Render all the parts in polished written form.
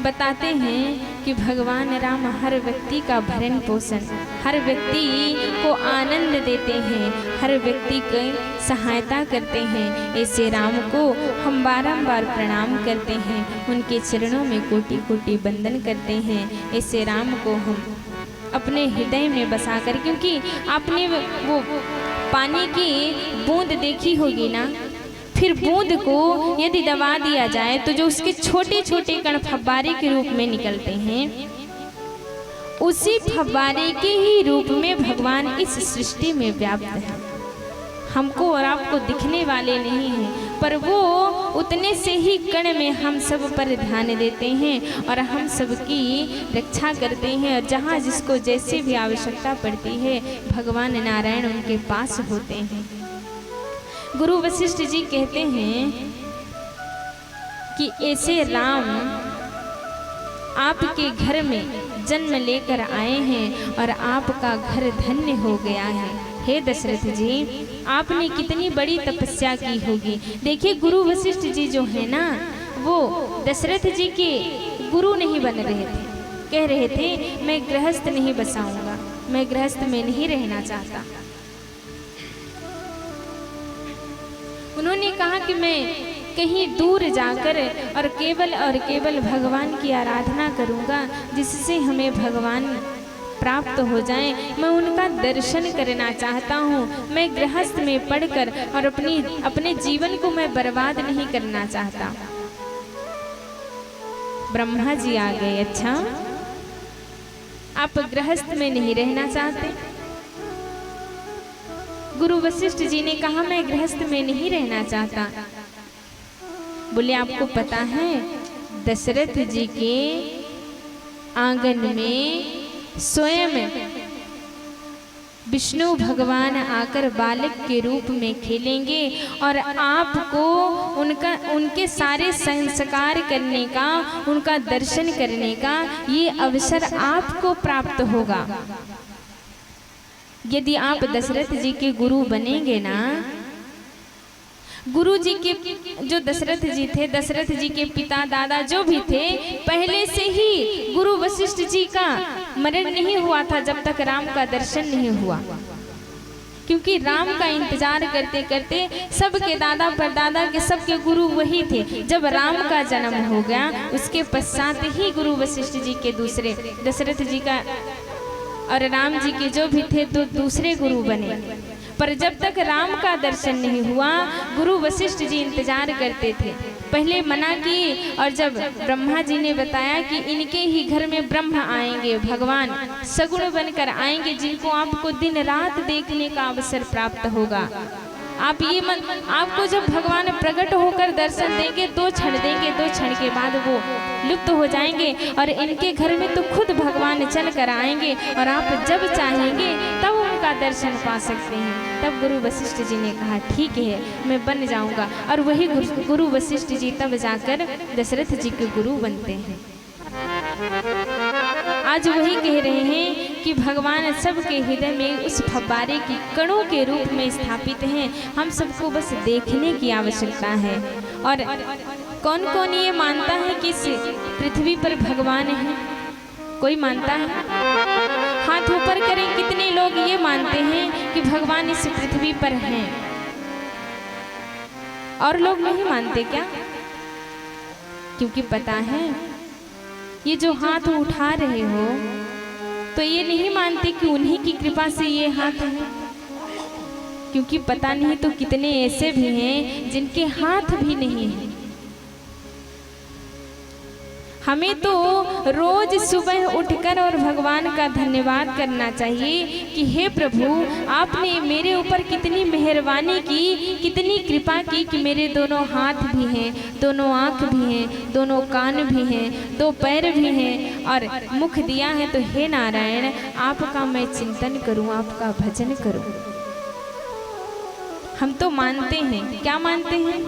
बताते हैं कि भगवान राम हर व्यक्ति का भरण पोषण, हर व्यक्ति को आनंद देते हैं, हर व्यक्ति की सहायता करते हैं। ऐसे राम को हम बारंबार प्रणाम करते हैं, उनके चरणों में कोटि कोटि वंदन करते हैं। ऐसे राम को हम अपने हृदय में बसाकर, क्योंकि आपने वो पानी की बूंद देखी होगी ना, फिर बूंद को यदि दबा दिया जाए तो जो उसके छोटे छोटे कण फव्वारे के रूप में निकलते हैं, उसी फव्वारे के ही रूप में भगवान इस सृष्टि में व्याप्त है। हमको और आपको दिखने वाले नहीं हैं, पर वो उतने से ही कण में हम सब पर ध्यान देते हैं और हम सबकी रक्षा करते हैं। और जहाँ जिसको जैसे भी आवश्यकता पड़ती है, भगवान नारायण उनके पास होते हैं। गुरु वशिष्ठ जी कहते हैं कि ऐसे राम आपके घर में जन्म लेकर आए हैं और आपका घर धन्य हो गया है। हे दशरथ जी, आपने कितनी बड़ी तपस्या की होगी। देखिए, गुरु वशिष्ठ जी जो है ना, वो दशरथ जी के गुरु नहीं बन रहे थे। कह रहे थे मैं गृहस्थ नहीं बसाऊंगा, मैं गृहस्थ में नहीं रहना चाहता। उन्होंने कहा कि मैं कहीं दूर जाकर और केवल भगवान की आराधना करूंगा, जिससे हमें भगवान प्राप्त हो जाए। मैं उनका दर्शन करना चाहता हूँ। मैं गृहस्थ में पढ़कर और अपने जीवन को मैं बर्बाद नहीं करना चाहता। ब्रह्मा जी आ गए, अच्छा आप गृहस्थ में नहीं रहना चाहते? गुरु वशिष्ठ जी ने कहा मैं गृहस्थ में नहीं रहना चाहता। बोले आपको पता है, दशरथ जी के आंगन में स्वयं विष्णु भगवान आकर बालक के रूप में खेलेंगे और आपको उनके सारे संस्कार करने का, उनका दर्शन करने का ये अवसर आपको प्राप्त होगा। यदि आप दशरथ जी के गुरु बनेंगे ना, गुरु जी के जो दशरथ जी थे, दशरथ जी के पिता दादा जो भी थे, पहले से ही गुरु वशिष्ठ जी का मरण नहीं हुआ था जब तक राम का दर्शन नहीं हुआ। क्योंकि राम का इंतजार करते करते सबके दादा परदादा के सबके गुरु वही थे। जब राम का जन्म हो गया, उसके पश्चात ही गुरु वशिष्ठ जी के दूसरे, दशरथ जी का और राम जी के जो भी थे तो दूसरे गुरु बने। पर जब तक राम का दर्शन नहीं हुआ, गुरु वशिष्ठ जी इंतजार करते थे। पहले मना की, और जब ब्रह्मा जी ने बताया कि इनके ही घर में ब्रह्म आएंगे, भगवान सगुण बनकर आएंगे, जिनको आपको दिन रात देखने का अवसर प्राप्त होगा। आप ये मन, आपको जब भगवान प्रकट होकर दर्शन देंगे, 2 क्षण देंगे, 2 क्षण के बाद वो लुप्त हो जाएंगे और इनके घर में तो खुद भगवान चल कर आएंगे और आप जब चाहेंगे तब उनका दर्शन पा सकते हैं। तब गुरु वशिष्ठ जी ने कहा ठीक है, मैं बन जाऊंगा। और वही गुरु वशिष्ठ जी तब जाकर दशरथ जी के गुरु बनते हैं। आज वही कह रहे हैं कि भगवान सबके हृदय में उस फव्वारे की कणों के रूप में स्थापित हैं। हम सबको बस देखने की आवश्यकता है। और कौन कौन ये मानता है कि इस पृथ्वी पर भगवान है? कोई मानता है? हाथ ऊपर करें। कितने लोग ये मानते हैं कि भगवान इस पृथ्वी पर हैं? और लोग नहीं मानते क्या? क्योंकि पता है, ये जो हाथ उठा रहे हो तो ये नहीं मानते कि उन्हीं की कृपा से ये हाथ है। क्योंकि पता नहीं तो कितने ऐसे भी हैं जिनके हाथ भी नहीं है। हमें तो रोज सुबह उठकर और भगवान का धन्यवाद करना चाहिए कि हे प्रभु, आपने मेरे ऊपर कितनी मेहरबानी की, कितनी कृपा की कि मेरे दोनों हाथ भी हैं, दोनों आँख भी हैं, दोनों कान भी हैं, 2 पैर भी हैं और मुख दिया है। तो हे नारायण, आपका मैं चिंतन करूं, आपका भजन करूं। हम तो मानते हैं, क्या मानते हैं?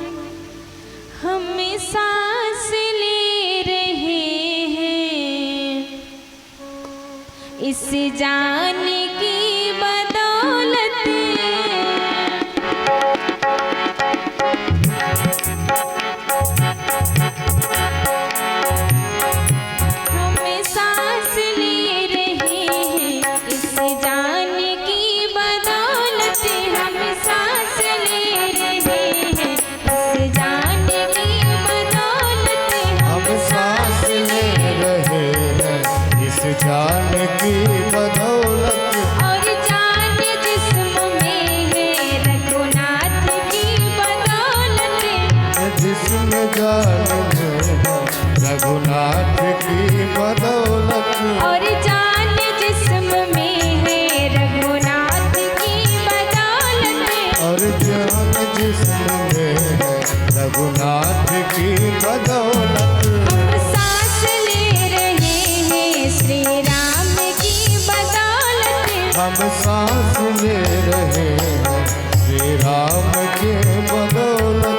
हम सांस ले रहे हैं इस जान की बदौलत, जान में रघुनाथ की बदौलत, और जान जिस्म में है रघुनाथ की बदौलत, और जान जिस्म में है रघुनाथ की बदौलत। हम सांस ले रहे हैं श्री राम की बदौलत, हम सांस ले रहे हैं श्री राम के बदौलत।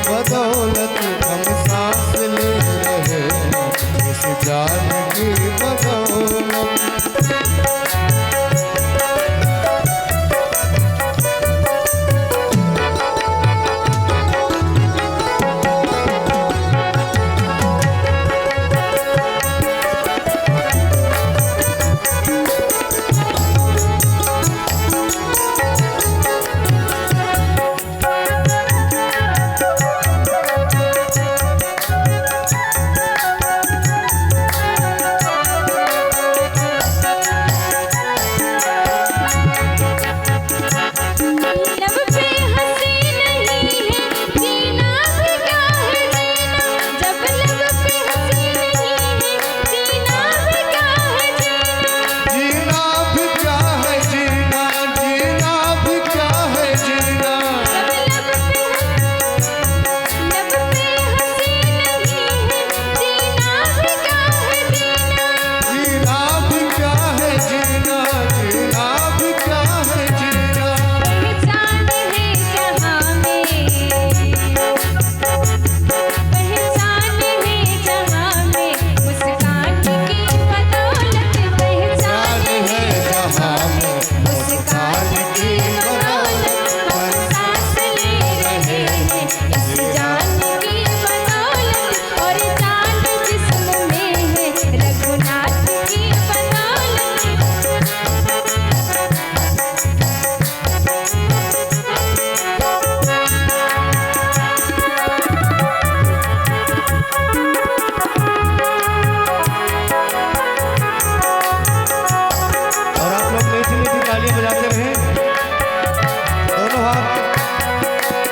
बदौलत हम सांस ले रहे हैं इस जान की बदौलत।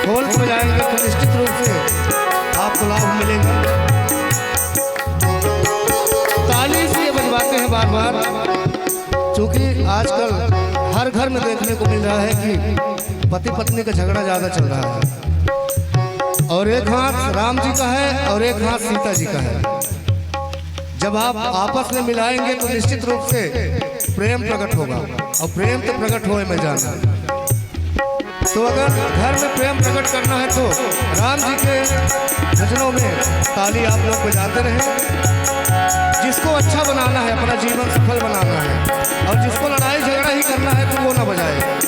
ढोल बजाएंगे तो निश्चित रूप से आपको लाभ मिलेगा। ताली से बजवाते हैं बार बार, क्योंकि आजकल हर घर में देखने को मिल रहा है कि पति पत्नी का झगड़ा ज़्यादा चल रहा है, और एक हाथ राम जी का है और एक हाथ सीता जी का है। जब आप आपस में मिलाएंगे तो निश्चित रूप से प्रेम प्रकट होगा, और प्रेम तो प्रकट होए में जाना। तो अगर घर में प्रेम प्रकट करना है तो राम जी के भजनों में ताली आप लोग बजाते रहें। जिसको अच्छा बनाना है, अपना जीवन सफल बनाना है, और जिसको लड़ाई झगड़ा ही करना है तो वो ना बजाए।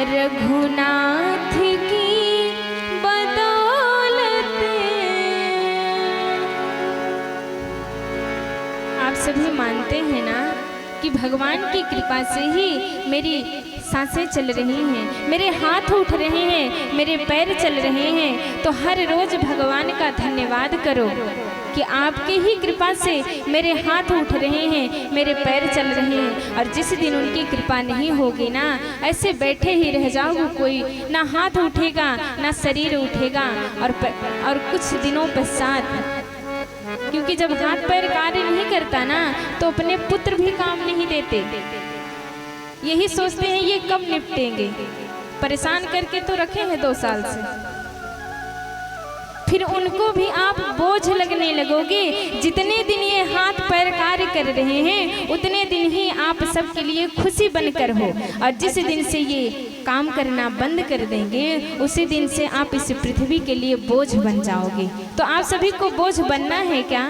रघुनाथ की बदौलत। आप सभी मानते हैं ना कि भगवान की कृपा से ही मेरी सांसें चल रही हैं, मेरे हाथ उठ रहे हैं, मेरे पैर चल रहे हैं। तो हर रोज भगवान का धन्यवाद करो कि आपके ही कृपा से मेरे हाथ उठ रहे हैं, मेरे पैर चल रहे हैं। और जिस दिन उनकी कृपा नहीं होगी ना, ऐसे बैठे ही रह जाओगे, कोई ना हाथ उठेगा ना शरीर उठेगा। और कुछ दिनों पश्चात, क्योंकि जब हाथ पैर कार्य नहीं करता ना तो अपने पुत्र भी काम नहीं देते। यही सोचते हैं ये कब निपटेंगे, परेशान करके तो रखे हैं 2 साल से। फिर उनको भी आप बोझ लगने लगोगे। जितने दिन ये हाथ पैर कार्य कर रहे हैं उतने दिन ही आप सबके लिए खुशी बनकर हो। और जिस दिन से ये काम करना बंद कर देंगे उसी दिन से आप इस पृथ्वी के लिए बोझ बन जाओगे। तो आप सभी को बोझ बनना है क्या?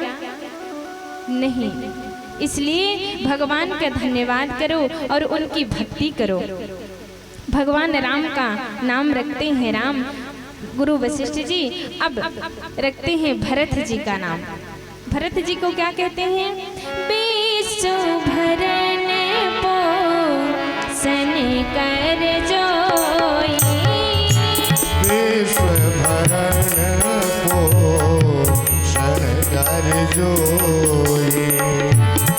नहीं। इसलिए भगवान का धन्यवाद करो और उनकी भक्ति करो। भगवान राम का नाम रखते हैं राम, गुरु वशिष्ठ जी अब रखते हैं भरत जी का नाम। भरत जी को क्या कहते हैं? विश्व भरन पोषण कर जोई, विश्व भरन पोषण कर जोई,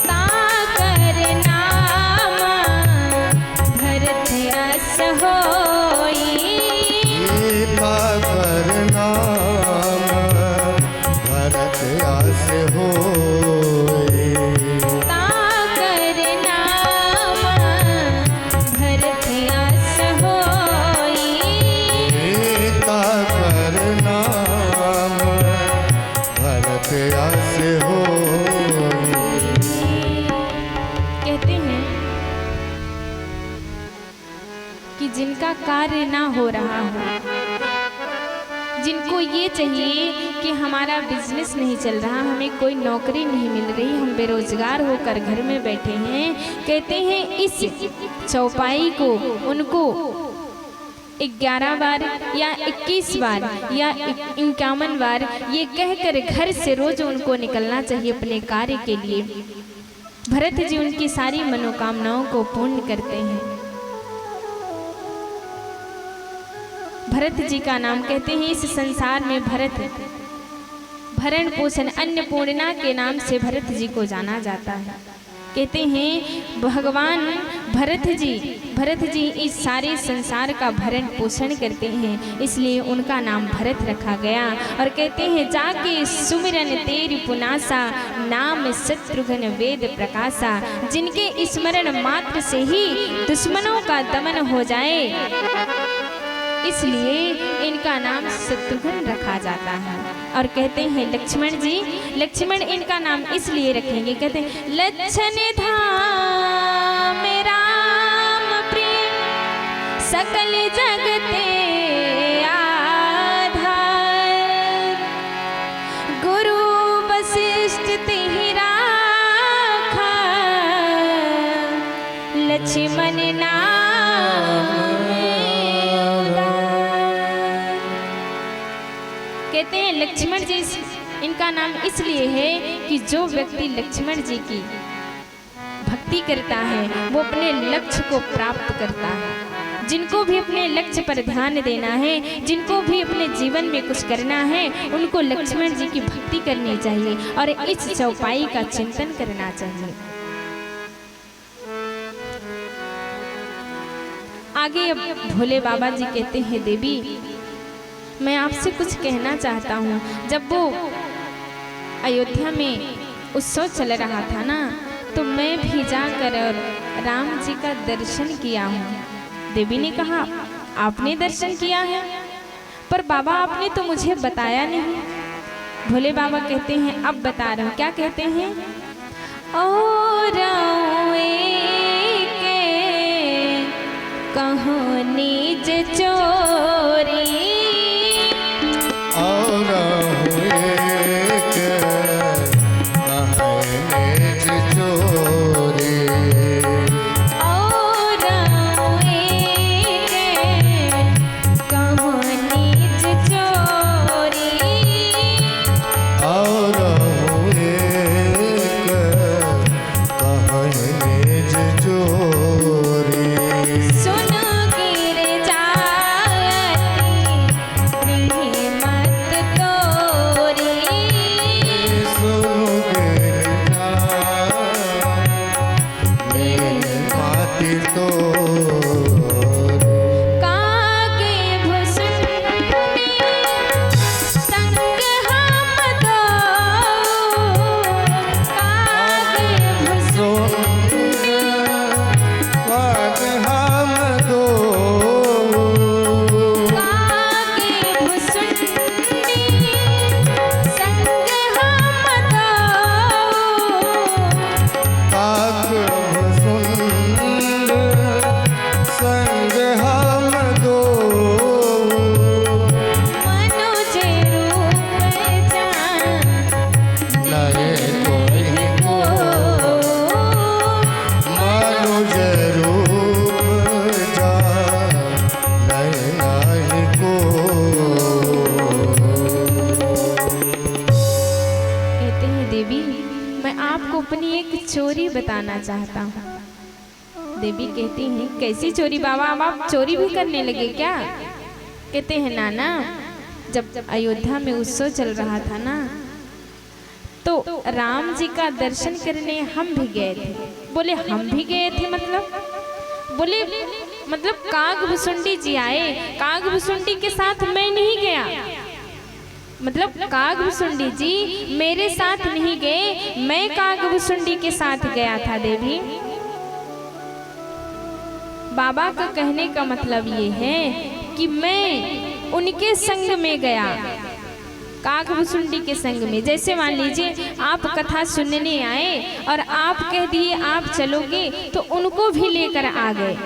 ताकर नाम भरत अस होई, ताकर नाम भरत अस होई, ताकर नाम भरत अस होई, ताकर नाम भरत अस होई। कहते हैं कि जिनका कार्य ना हो रहा हो जिनको ये चाहिए कि हमारा बिजनेस नहीं चल रहा, हमें कोई नौकरी नहीं मिल रही, हम बेरोजगार होकर घर में बैठे हैं, कहते हैं इस चौपाई को उनको 11 बार या 21 बार या 51 बार ये कहकर घर से रोज उनको निकलना चाहिए अपने कार्य के लिए। भरत जी उनकी सारी मनोकामनाओं को पूर्ण करते हैं। भरत जी का नाम कहते हैं इस संसार में भरत भरण पोषण अन्नपूर्णा के नाम से भरत जी को जाना जाता है। कहते हैं भगवान भरत जी इस सारे संसार का भरण पोषण करते हैं, इसलिए उनका नाम भरत रखा गया। और कहते हैं जाके सुमिरन तेरी पुनासा, नाम शत्रुघ्न वेद प्रकाशा, जिनके स्मरण मात्र से ही दुश्मनों का दमन हो जाए, इसलिए इनका नाम शत्रुघ्न रखा जाता है। और कहते हैं लक्ष्मण इनका नाम इसलिए रखेंगे, कहते हैं लक्षण धाम राम प्रिय, सकल जगते आधार, गुरु वशिष्ठ तिहि राखा, लक्ष्मण नाम। कहते हैं लक्ष्मण जी इनका नाम इसलिए है कि जो व्यक्ति लक्ष्मण जी की भक्ति करता है वो अपने लक्ष्य को प्राप्त करता है। जिनको भी अपने लक्ष्य पर ध्यान देना है, जिनको भी अपने जीवन में कुछ करना है, उनको लक्ष्मण जी की भक्ति करनी चाहिए और इस चौपाई का चिंतन करना चाहिए। आगे अब भोले बाबा जी कहते हैं देवी मैं आपसे कुछ कहना चाहता हूँ। जब वो अयोध्या में उत्सव चल रहा था ना, तो मैं भी जाकर और राम जी का दर्शन किया हूँ। देवी ने कहा आपने दर्शन किया है, पर बाबा आपने तो मुझे बताया नहीं। भोले बाबा कहते हैं अब बता रहा हूँ। क्या कहते हैं? और कहो निज चोरी, चोरी बताना चाहता हूँ। देवी कहती हैं कैसी चोरी बाबा, अब आप चोरी भी करने लगे क्या? कहते हैं नाना जब अयोध्या में उत्सव चल रहा था ना, तो राम जी का दर्शन करने हम भी गए थे। बोले हम भी गए थे बोले मतलब कागभुसुंडी जी आए, कागभुसुंडी के साथ मैं नहीं गया। मतलब कागभुसुंडी जी मेरे साथ नहीं गए, मैं कागभुसुंडी के साथ गया था। देवी बाबा का कहने का मतलब ये है कि मैं उनके संग में गया, कागभुसुंडी के संग में। जैसे मान लीजिए आप कथा सुनने आए और आप कह दिए आप चलोगे, तो उनको भी लेकर आ गए।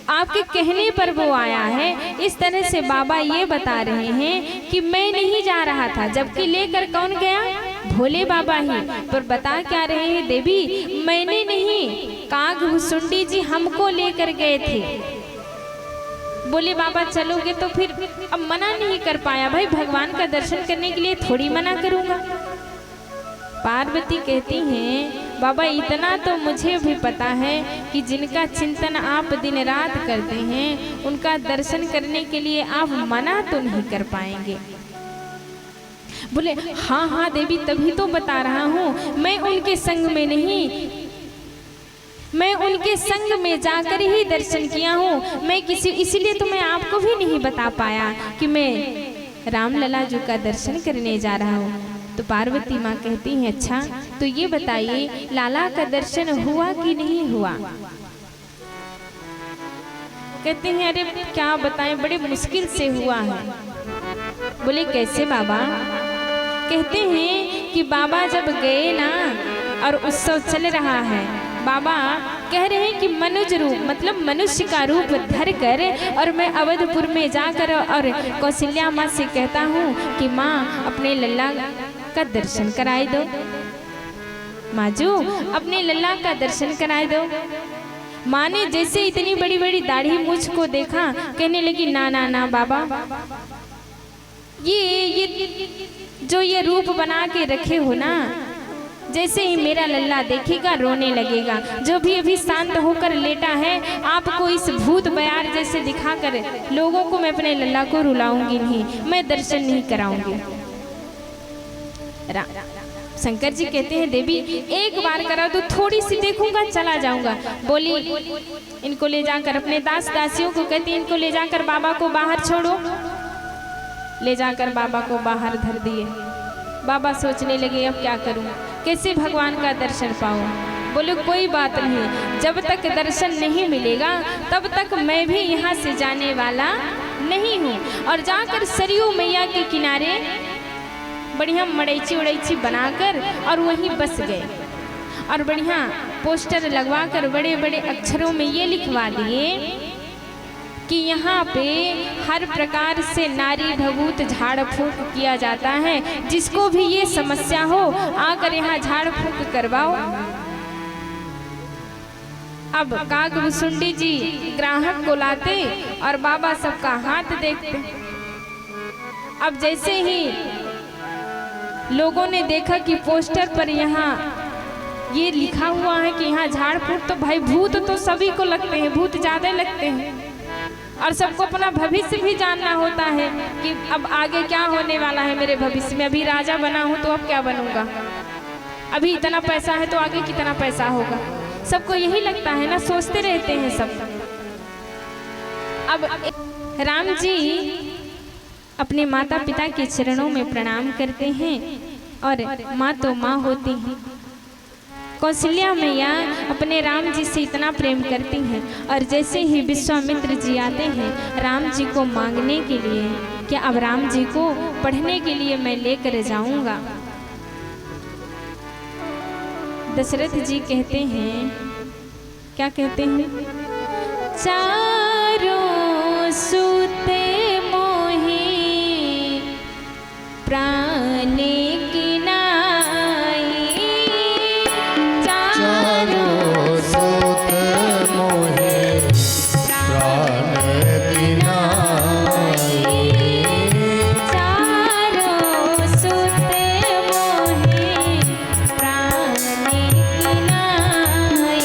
आपके कहने पर वो आया है। इस तरह से बाबा ये बता रहे हैं कि मैं नहीं जा रहा था, जबकि लेकर कौन गया? भोले बाबा ही। पर बता क्या रहे हैं देवी, मैंने नहीं, काग भुसुंडी जी हमको लेकर गए थे। बोले बाबा चलोगे तो फिर अब मना नहीं कर पाया, भाई भगवान का दर्शन करने के लिए थोड़ी मना करूंगा। पार्वती कहती हैं बाबा इतना तो मुझे भी पता है कि जिनका चिंतन आप दिन रात करते हैं उनका दर्शन करने के लिए आप मना तो नहीं कर पाएंगे। बोले हाँ हाँ देवी, तभी तो बता रहा हूँ, मैं उनके संग में नहीं, मैं उनके संग में जाकर ही दर्शन किया हूँ। मैं इसीलिए तो मैं आपको भी नहीं बता पाया कि मैं रामलला जी का दर्शन करने जा रहा हूँ। तो पार्वती माँ कहती हैं अच्छा तो ये बताइए लाला का दर्शन हुआ कि नहीं हुआ? कहते हैं अरे क्या बताएं, बड़े मुश्किल से हुआ है। बोले कैसे बाबा? कहते हैं कि बाबा जब गए ना और उत्सव चल रहा है, बाबा कह रहे हैं कि मनुज रूप मतलब मनुष्य का रूप धर कर और मैं अवधपुर में जाकर और कौशल्या माँ से कहता हूँ कि माँ अपने लल्ला का दर्शन कराए दो, माजू अपने लल्ला का दर्शन कराए दो। माँ ने जैसे इतनी बड़ी बड़ी दाढ़ी मूछ को देखा, कहने लगी ना ना ना बाबा, ये जो ये रूप बना के रखे हो ना, जैसे ही मेरा लल्ला देखेगा रोने लगेगा। जो भी अभी शांत होकर लेटा है आपको इस भूत बयार जैसे दिखाकर लोगों को मैं अपने लल्ला को रुलाऊंगी नहीं, मैं दर्शन नहीं कराऊंगी। शंकर जी कहते हैं देवी एक बार करा दो, थोड़ी सी देखूंगा चला जाऊंगा। बोली इनको ले जाकर अपने दास दासियों को कहती इनको ले जाकर बाबा को बाहर छोड़ो। ले जाकर बाबा को बाहर धर दिए। बाबा सोचने लगे अब क्या करूं, कैसे भगवान का दर्शन पाऊं। बोले कोई बात नहीं, जब तक दर्शन नहीं मिलेगा तब तक मैं भी यहाँ से जाने वाला नहीं हूँ। और जाकर सरयू मैया के किनारे बढ़िया मड़ैची उड़ैची बनाकर और वहीं बस गए और बढ़िया पोस्टर लगवाकर बड़े बड़े अक्षरों में ये लिखवा दिए कि यहाँ पे हर प्रकार से नारी भभूत झाड़ फूंक किया जाता है, जिसको भी ये समस्या हो आकर यहाँ झाड़ फूंक करवाओ। अब काग भुसुंडी जी ग्राहक को लाते और बाबा सबका हाथ देखते। अब जैसे ही लोगों ने देखा कि पोस्टर पर यहाँ ये लिखा हुआ है कि यहाँ झाड़ फूंक, तो भाई भूत तो सभी को लगते हैं, भूत ज्यादा लगते हैं और सबको अपना भविष्य भी जानना होता है कि अब आगे क्या होने वाला है मेरे भविष्य में। अभी राजा बना हूं तो अब क्या बनूंगा, अभी इतना पैसा है तो आगे कितना पैसा होगा, सबको यही लगता है ना, सोचते रहते हैं सब। अब राम जी अपने माता पिता के चरणों में प्रणाम करते हैं और माँ तो माँ होती है। कौशल्या मैया अपने राम जी से इतना प्रेम करती हैं और जैसे ही विश्वामित्र जी आते हैं राम जी को मांगने के लिए कि अब राम जी को पढ़ने के लिए मैं लेकर जाऊंगा। दशरथ जी कहते हैं, क्या कहते हैं, चारों सूते मोही प्राण की नाई, चारों सूत मोहे प्राण की नाई, चारों सूत मोहे प्राण की नाई,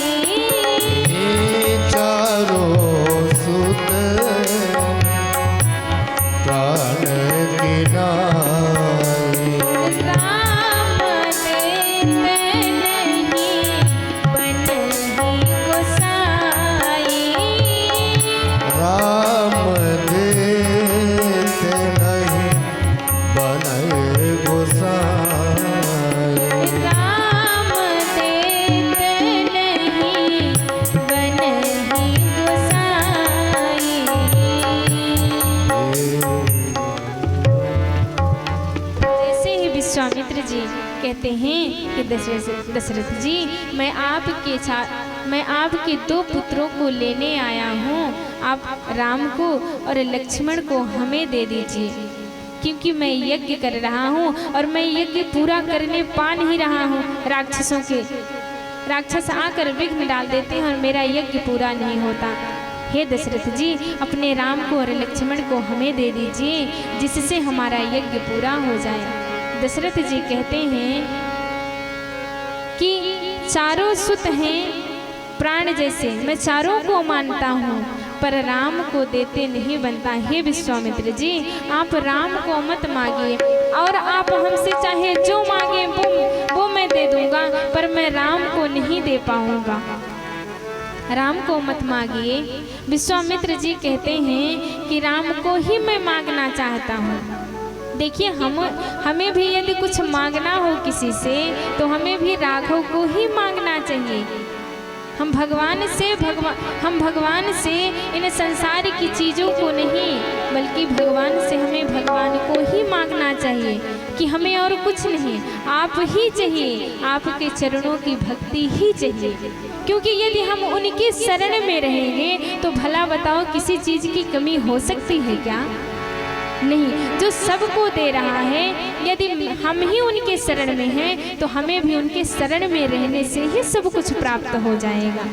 चारों कहते हैं कि दशरथ जी, मैं आपके 2 पुत्रों को लेने आया हूँ। आप राम को और लक्ष्मण को हमें दे दीजिए, क्योंकि मैं यज्ञ कर रहा हूँ और मैं यज्ञ पूरा करने पा नहीं रहा हूँ। राक्षस आकर विघ्न डाल देते हैं और मेरा यज्ञ पूरा नहीं होता। हे दशरथ जी, अपने राम को और लक्ष्मण को हमें दे दीजिए, जिससे हमारा यज्ञ पूरा हो जाए। दशरथ जी कहते हैं कि चारों सुत हैं प्राण जैसे, मैं चारों को मानता हूँ, पर राम को देते नहीं बनता। हे विश्वामित्र जी, आप राम को मत मांगिए, और आप हमसे चाहे जो मांगे वो मैं दे दूंगा, पर मैं राम को नहीं दे पाऊंगा। राम को मत मांगिए। विश्वामित्र जी कहते हैं कि राम को ही मैं मांगना चाहता हूँ। देखिए, हमें भी यदि कुछ मांगना हो किसी से, तो हमें भी राघव को ही मांगना चाहिए। हम भगवान से इन संसार की चीज़ों को नहीं, बल्कि भगवान से हमें भगवान को ही मांगना चाहिए कि हमें और कुछ नहीं, आप ही चाहिए, आपके चरणों की भक्ति ही चाहिए। क्योंकि यदि हम उनकी शरण में रहेंगे तो भला बताओ किसी चीज़ की कमी हो सकती है क्या? नहीं। जो सबको दे रहा है, यदि हम ही उनके शरण में हैं तो हमें भी उनके शरण में रहने से ही सब कुछ प्राप्त हो जाएगा।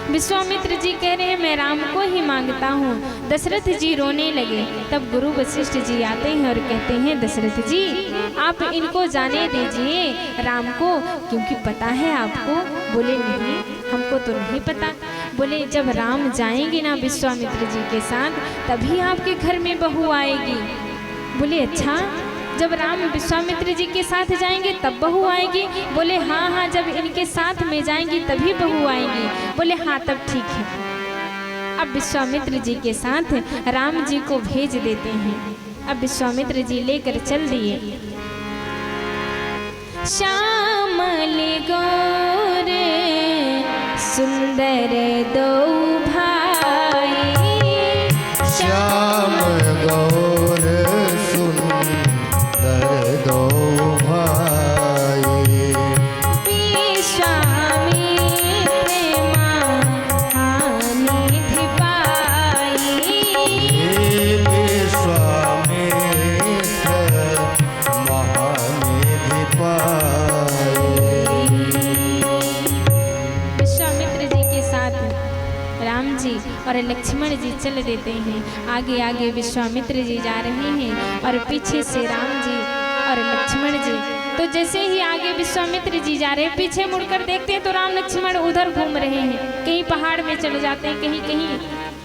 विश्वामित्र जी कह रहे हैं मैं राम को ही मांगता हूँ। दशरथ जी रोने लगे। तब गुरु वशिष्ठ जी आते हैं और कहते हैं दशरथ जी, आप इनको जाने दीजिए राम को, क्योंकि पता है आपको। बोले नहीं, हमको तो नहीं पता। बोले जब राम जाएंगे ना विश्वामित्र जी के साथ, तभी आपके घर में बहू आएगी। बोले अच्छा, जब राम विश्वामित्र जी के साथ जाएंगे तब बहू आएगी? बोले हाँ हाँ, जब इनके साथ में जाएंगी तभी बहू आएंगी। बोले हाँ, तब ठीक है। अब विश्वामित्र जी के साथ राम जी को भेज देते हैं। अब विश्वामित्र जी लेकर चल दिए। श्यामल गौर सुंदर दो भाई, श्याम गौर सुंदर दो भाई, विश्वामित्र महानिधि पाई, विश्वामित्र महानिधि पाई। विश्वामित्र जी के साथ राम जी और लक्ष्मण जी चल देते हैं। आगे आगे विश्वामित्र जी जा रहे हैं और पीछे से राम जी और लक्ष्मण जी। तो जैसे ही आगे विश्वामित्र जी जा रहे हैं, पीछे मुड़कर देखते हैं तो राम लक्ष्मण उधर घूम रहे हैं, कहीं पहाड़ में चले जाते हैं, कहीं कहीं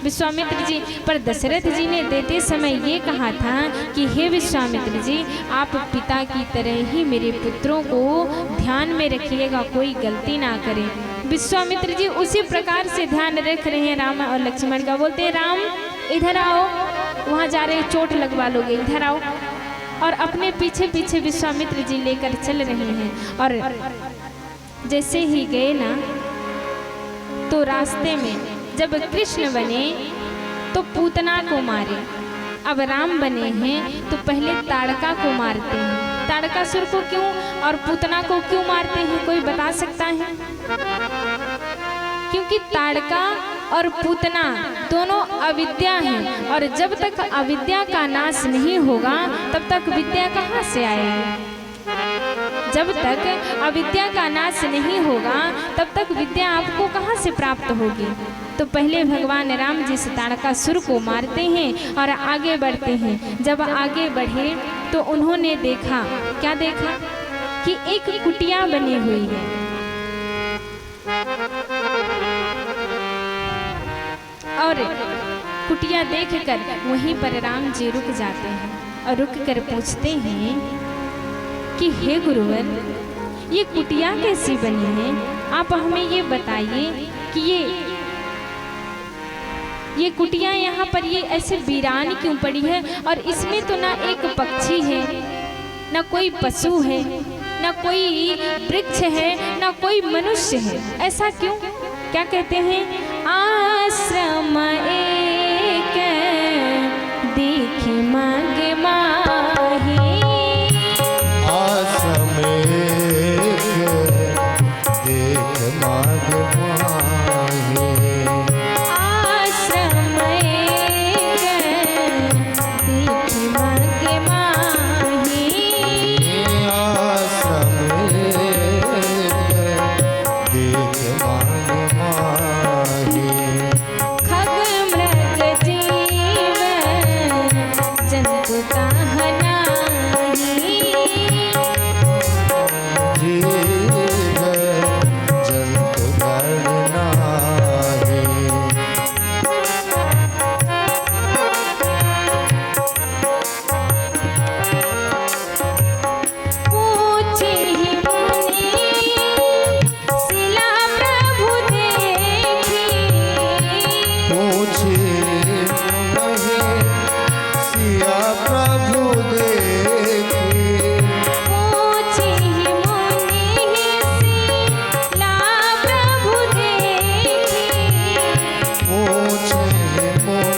विश्वामित्र जी। पर दशरथ जी ने देते समय ये कहा था कि हे विश्वामित्र जी, आप पिता की तरह ही मेरे पुत्रों को ध्यान में रखिएगा, कोई गलती ना करें। विश्वामित्र जी उसी प्रकार से ध्यान रख रहे हैं राम और लक्ष्मण का। बोलते हैं राम इधर आओ, वहाँ जा रहे चोट लगवा लोगे, इधर आओ। और अपने पीछे पीछे विश्वामित्र जी लेकर चल रहे हैं। और जैसे ही गए ना, तो रास्ते में जब कृष्ण बने तो पूतना को मारे। अब राम बने हैं तो पहले ताड़का को मारते हैं। ताड़कासुर को क्यों और पूतना को क्यों मारते हैं, कोई बता सकता है? क्योंकि ताड़का और पूतना दोनों अविद्या हैं, और जब तक अविद्या का नाश नहीं होगा तब तक विद्या कहाँ से आएगी? जब तक अविद्या का नाश नहीं होगा तब तक विद्या आपको कहाँ से प्राप्त होगी? तो पहले भगवान राम जी से ताड़कासुर को मारते हैं और आगे बढ़ते हैं। जब आगे बढ़े तो उन्होंने देखा, क्या देखा? कि एक कुटिया बनी हुई है। और कुटिया देखकर वहीं पर राम जी रुक जाते हैं और रुक कर पूछते हैं कि हे गुरुवर, ये कुटिया कैसी बनी है? आप हमें ये बताइए कि ये कुटिया यहाँ पर ये ऐसे वीरान क्यों पड़ी है? और इसमें तो ना एक पक्षी है, ना कोई पशु है, ना कोई वृक्ष है, ना कोई मनुष्य है। ऐसा क्यों? क्या कहते हैं? आश्रम एक देख मांग माही, मांग माहे आश्रम एक देख मांग माही आश्रम एक देख मांग माहे खग मृग जीव जंतु ताहा नाही जीव जंत गण नाहे पूछे ही मुनि शिला प्रभु देखी पूछे नहीं सिया प्रभु देखी पूछे ही मुनि शिला प्रभु देखी पूछे मुनि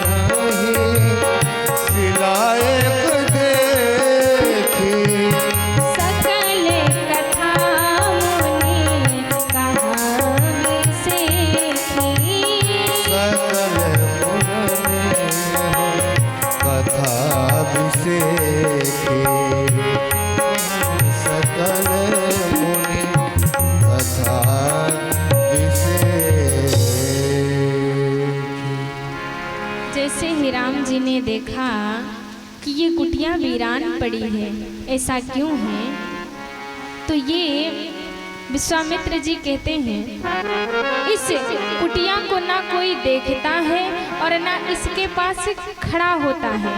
सिलायक देखी सकल कथा मुनि कहावे सेखी सकल मुनि कथा विसेखी सकल मुनि कथा विसेखी जैसे ही राम जी ने देखा कि ये कुटिया वीरान पड़ी है, ऐसा क्यों है? तो ये विश्वामित्र जी कहते हैं इस कुटिया को ना कोई देखता है और ना इसके पास खड़ा होता है।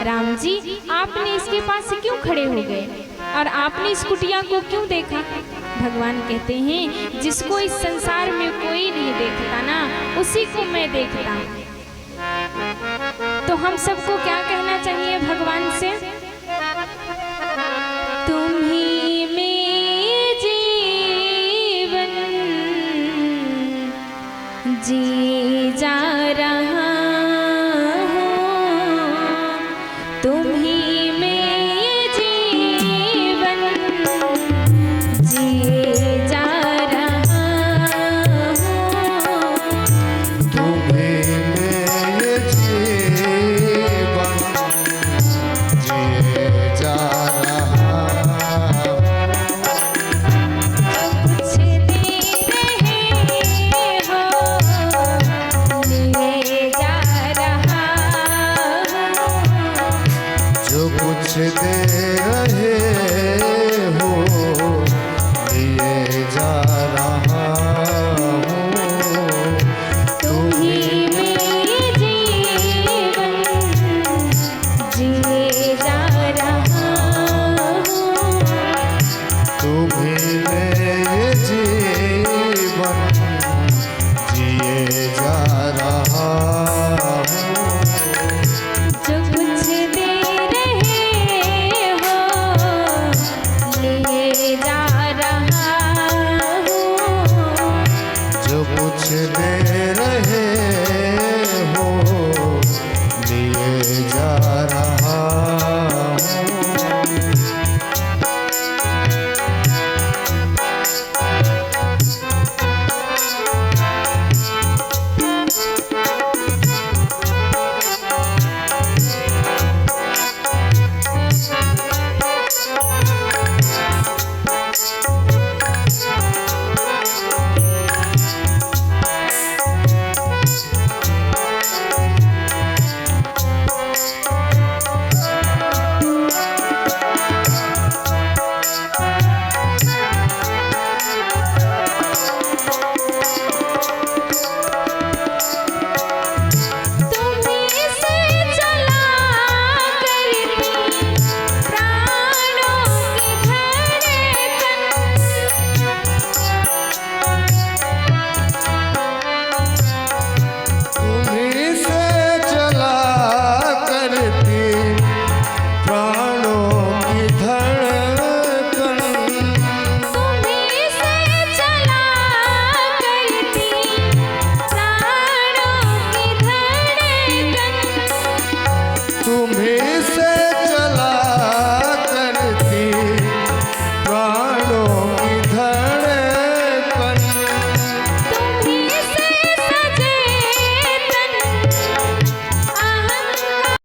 राम जी, आपने इसके पास क्यों खड़े हो गए और आपने इस कुटिया को क्यों देखा? भगवान कहते हैं जिसको इस संसार में कोई नहीं देखता ना, उसी को मैं देखता हूँ। तो हम सबको क्या कहना चाहिए भगवान से? तुम ही में जीवन जी जा रहा हूँ, तुम ही में जीवन जी जा रहा हूँ। तुम्हें मेरे जीवन जिए जा रहा कुछ दे रहे हो लिए जा रहा हूँ। जो कुछ दे रहे हो लिए जा रहा हूँ तुम ही में जीवन जिए जा रहा हूँ। तुम्हें मेरे जीवन जिए जा रहा हूँ जो कुछ दे रहे हो लिए जा रहा हूँ। जो कुछ दे रहे